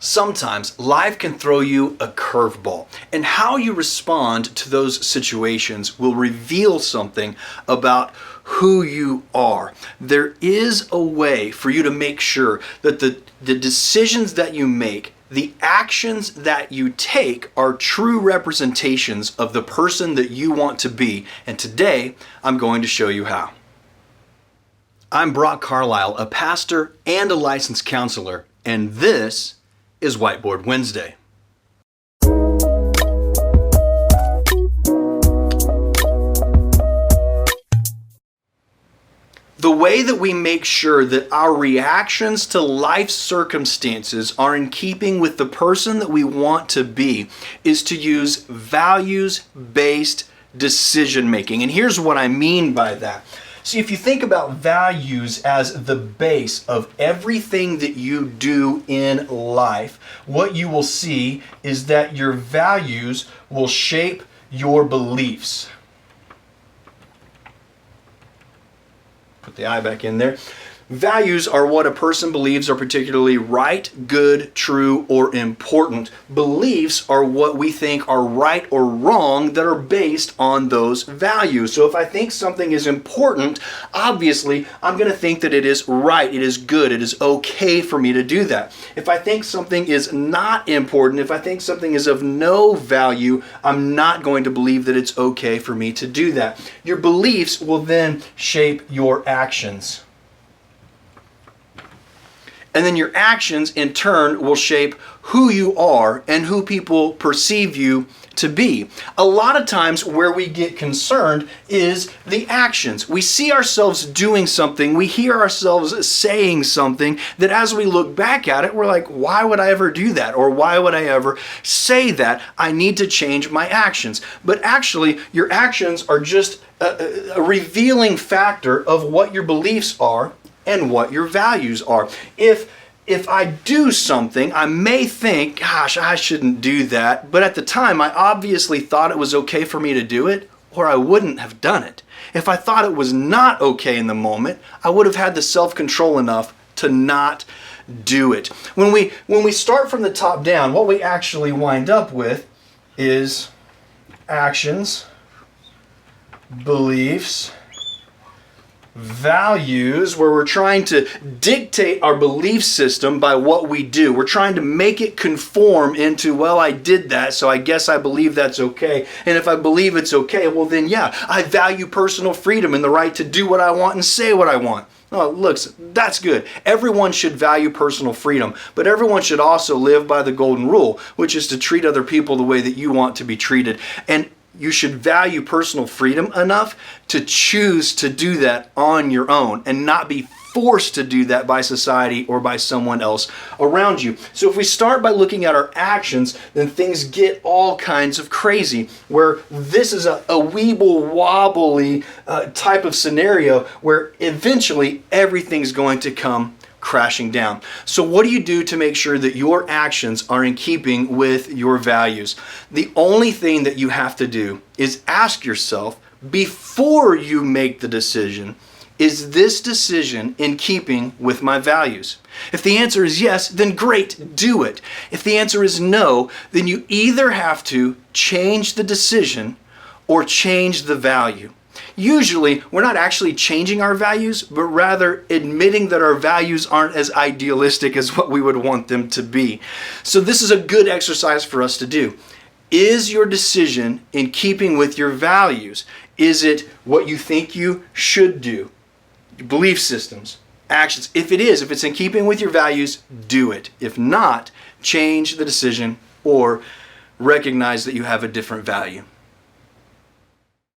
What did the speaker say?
Sometimes life can throw you a curveball, and how you respond to those situations will reveal something about who you are. There is a way for you to make sure that the decisions that you make, the actions that you take, are true representations of the person that you want to be. And today, I'm going to show you how. I'm Brock Carlisle, a pastor and a licensed counselor, and this is Whiteboard Wednesday. The way that we make sure that our reactions to life's circumstances are in keeping with the person that we want to be is to use values-based decision making. And here's what I mean by that. See, if you think about values as the base of everything that you do in life, what you will see is that your values will shape your beliefs. Put the I back in there. Values are what a person believes are particularly right, good, true, or important. Beliefs are what we think are right or wrong that are based on those values. So if I think something is important, obviously I'm going to think that it is right, it is good, it is okay for me to do that. If I think something is not important, if I think something is of no value, I'm not going to believe that it's okay for me to do that. Your beliefs will then shape your actions. And then your actions, in turn, will shape who you are and who people perceive you to be. A lot of times where we get concerned is the actions. We see ourselves doing something, we hear ourselves saying something that as we look back at it, we're like, why would I ever do that? Or why would I ever say that? I need to change my actions. But actually, your actions are just a revealing factor of what your beliefs are and what your values are. If I do something, I may think, gosh, I shouldn't do that. But at the time, I obviously thought it was okay for me to do it, or I wouldn't have done it. If I thought it was not okay in the moment, I would have had the self-control enough to not do it. When we start from the top down, what we actually wind up with is actions, beliefs, values, where we're trying to dictate our belief system by what we do. We're trying to make it conform into, well, I did that, so I guess I believe that's okay. And if I believe it's okay, well then yeah, I value personal freedom and the right to do what I want and say what I want. Oh, look, that's good. Everyone should value personal freedom, but everyone should also live by the golden rule, which is to treat other people the way that you want to be treated. And you should value personal freedom enough to choose to do that on your own and not be forced to do that by society or by someone else around you. So if we start by looking at our actions, then things get all kinds of crazy, where this is a weeble-wobbly type of scenario where eventually everything's going to come crashing down. So what do you do to make sure that your actions are in keeping with your values? The only thing that you have to do is ask yourself before you make the decision, is this decision in keeping with my values? If the answer is yes, then great, do it. If the answer is no, then you either have to change the decision or change the value. Usually, we're not actually changing our values, but rather admitting that our values aren't as idealistic as what we would want them to be. So this is a good exercise for us to do. Is your decision in keeping with your values? Is it what you think you should do? Your belief systems, actions. If it is, if it's in keeping with your values, do it. If not, change the decision or recognize that you have a different value.